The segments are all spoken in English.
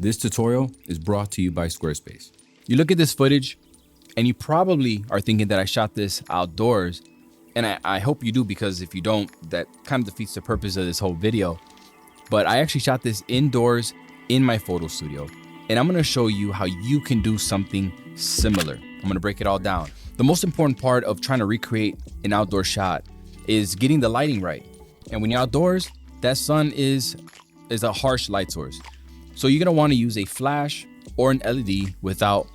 This tutorial is brought to you by Squarespace. You look at this footage and you probably are thinking that I shot this outdoors, and I hope you do, because if you don't, that kind of defeats the purpose of this whole video. But I actually shot this indoors in my photo studio, and I'm gonna show you how you can do something similar. I'm gonna break it all down. The most important part of trying to recreate an outdoor shot is getting the lighting right. And when you're outdoors, that sun is a harsh light source. So you're gonna wanna use a flash or an LED without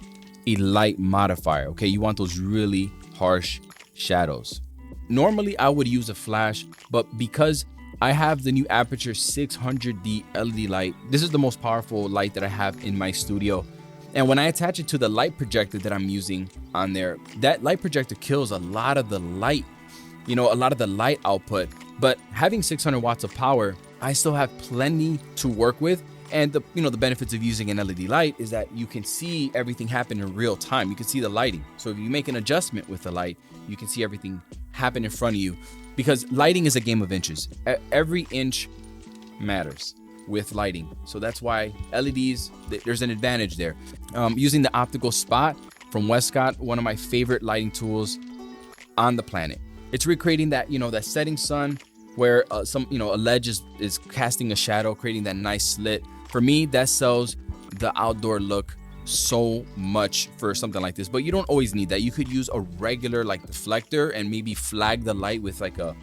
a light modifier, okay? You want those really harsh shadows. Normally I would use a flash, but because I have the new Aperture 600D LED light, this is the most powerful light that I have in my studio. And when I attach it to the light projector that I'm using on there, that light projector kills a lot of the light, a lot of the light output. But having 600 watts of power, I still have plenty to work with. And the benefits of using an LED light is that you can see everything happen in real time. You can see the lighting. So if you make an adjustment with the light, you can see everything happen in front of you, because lighting is a game of inches. Every inch matters with lighting. So that's why LEDs, there's an advantage there. Using the optical spot from Westcott, one of my favorite lighting tools on the planet. It's recreating that, that setting sun where a ledge is casting a shadow, creating that nice slit. For me, that sells the outdoor look so much for something like this. But you don't always need that. You could use a regular deflector and maybe flag the light with like a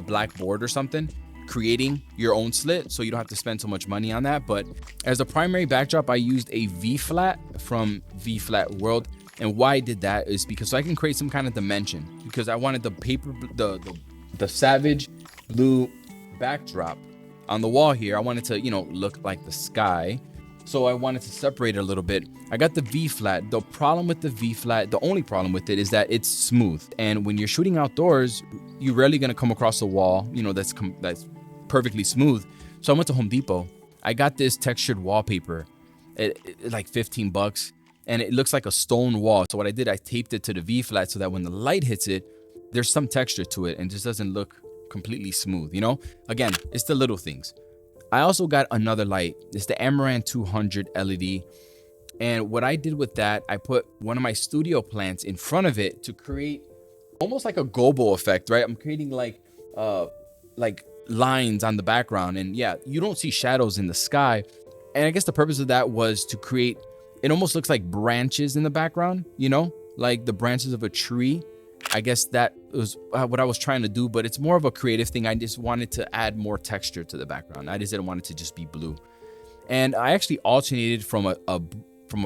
black board or something, creating your own slit, so you don't have to spend so much money on that. But as a primary backdrop, I used a V-flat from V-Flat World. And why I did that is because so I can create some kind of dimension, because I wanted the Savage blue backdrop on the wall here. I wanted to, look like the sky. So I wanted to separate it a little bit. I got the V-flat. The problem with the V-flat, the only problem with it is that it's smooth. And when you're shooting outdoors, you're rarely gonna come across a wall, that's perfectly smooth. So I went to Home Depot. I got this textured wallpaper, like 15 bucks, and it looks like a stone wall. So what I did, I taped it to the V-flat so that when the light hits it, there's some texture to it and just doesn't look completely smooth, Again, it's the little things. I also got another light. It's the Amaran 200 LED. And what I did with that, I put one of my studio plants in front of it to create almost like a gobo effect, right? I'm creating like lines on the background. And yeah, you don't see shadows in the sky. And I guess the purpose of that was to create, it almost looks like branches in the background, like the branches of a tree. I guess that was what I was trying to do, but it's more of a creative thing. I just wanted to add more texture to the background. I just didn't want it to just be blue. And I actually alternated from a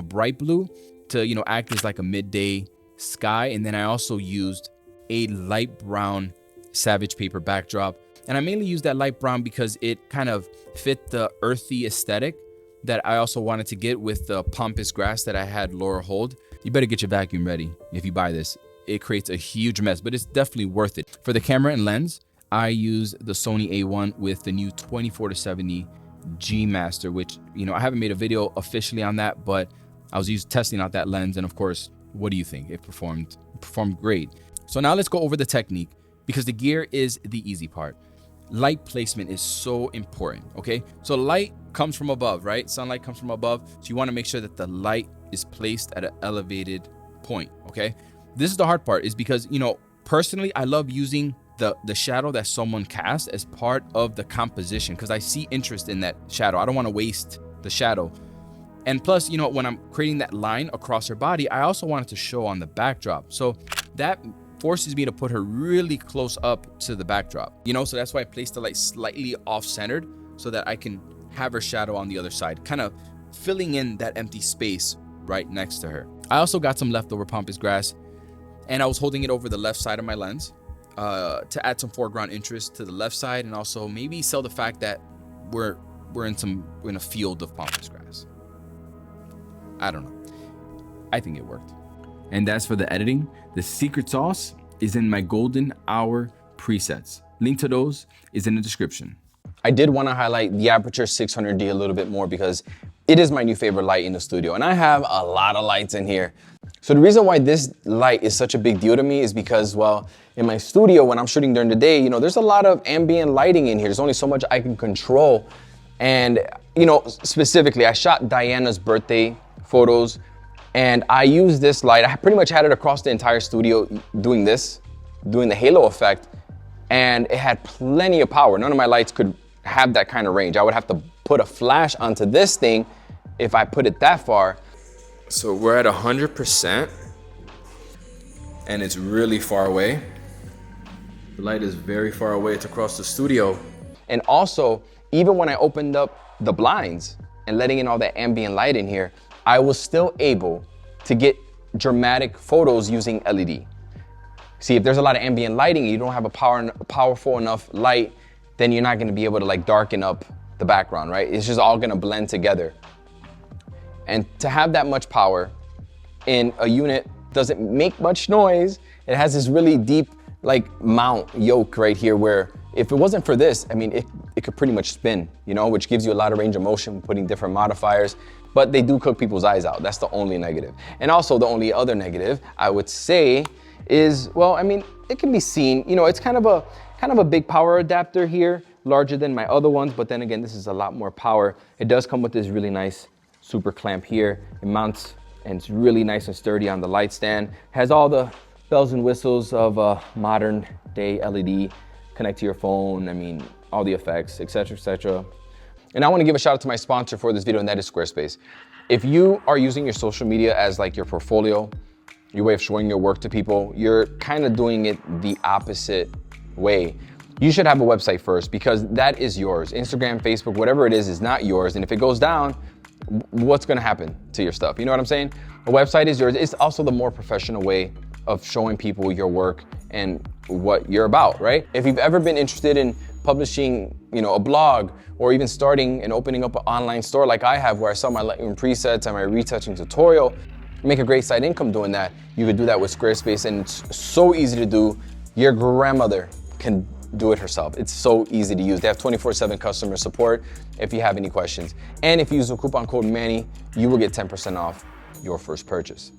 bright blue to, act as like a midday sky. And then I also used a light brown Savage paper backdrop. And I mainly used that light brown because it kind of fit the earthy aesthetic that I also wanted to get with the pampas grass that I had Laura hold. You better get your vacuum ready if you buy this. It creates a huge mess, but it's definitely worth it. For the camera and lens, I use the Sony A1 with the new 24-70 G Master, which, I haven't made a video officially on that, but I was testing out that lens. And of course, what do you think? It performed great. So now let's go over the technique, because the gear is the easy part. Light placement is so important, okay? So light comes from above, right? Sunlight comes from above. So you want to make sure that the light is placed at an elevated point, okay? This is the hard part, is because, personally, I love using the shadow that someone casts as part of the composition, because I see interest in that shadow. I don't want to waste the shadow. And plus, when I'm creating that line across her body, I also want it to show on the backdrop. So that forces me to put her really close up to the backdrop, so that's why I placed the light slightly off-centered so that I can have her shadow on the other side, kind of filling in that empty space right next to her. I also got some leftover pampas grass, and I was holding it over the left side of my lens to add some foreground interest to the left side, and also maybe sell the fact that we're in a field of pampas grass. I don't know. I think it worked. And as for the editing, the secret sauce is in my golden hour presets. Link to those is in the description. I did want to highlight the Aperture 600D a little bit more because it is my new favorite light in the studio, and I have a lot of lights in here. So the reason why this light is such a big deal to me is because, well, in my studio, when I'm shooting during the day, there's a lot of ambient lighting in here. There's only so much I can control. And you know, specifically, I shot Diana's birthday photos, and I used this light. I pretty much had it across the entire studio doing the halo effect, and it had plenty of power. None of my lights could have that kind of range. I would have to put a flash onto this thing if I put it that far. So we're at 100%, and it's really far away. The light is very far away. It's across the studio. And also, even when I opened up the blinds and letting in all that ambient light in here, I was still able to get dramatic photos using LED. See, if there's a lot of ambient lighting and you don't have a powerful enough light, then you're not gonna be able to like darken up the background, right? It's just all gonna blend together. And to have that much power in a unit doesn't make much noise. It has this really deep like mount yoke right here where if it wasn't for this, I mean, it could pretty much spin, you know, which gives you a lot of range of motion, putting different modifiers, but they do cook people's eyes out. That's the only negative. And also the only other negative I would say is, well, I mean, it can be seen, you know, it's kind of a big power adapter here, larger than my other ones, but then again, this is a lot more power. It does come with this really nice super clamp here. It mounts and it's really nice and sturdy on the light stand. Has all the bells and whistles of a modern day LED. Connect to your phone, I mean, all the effects, etc., etc. And I want to give a shout out to my sponsor for this video, and that is Squarespace. If you are using your social media as like your portfolio, your way of showing your work to people, you're kind of doing it the opposite way. You should have a website first because that is yours. Instagram, Facebook, whatever it is not yours. And if it goes down, what's gonna happen to your stuff? You know what I'm saying? A website is yours. It's also the more professional way of showing people your work and what you're about, right? If you've ever been interested in publishing, you know, a blog or even starting and opening up an online store like I have where I sell my Lightroom presets and my retouching tutorial, make a great side income doing that. You could do that with Squarespace, and it's so easy to do. Your grandmother can do it herself. It's so easy to use. They have 24/7 customer support if you have any questions. And if you use the coupon code Manny, you will get 10% off your first purchase.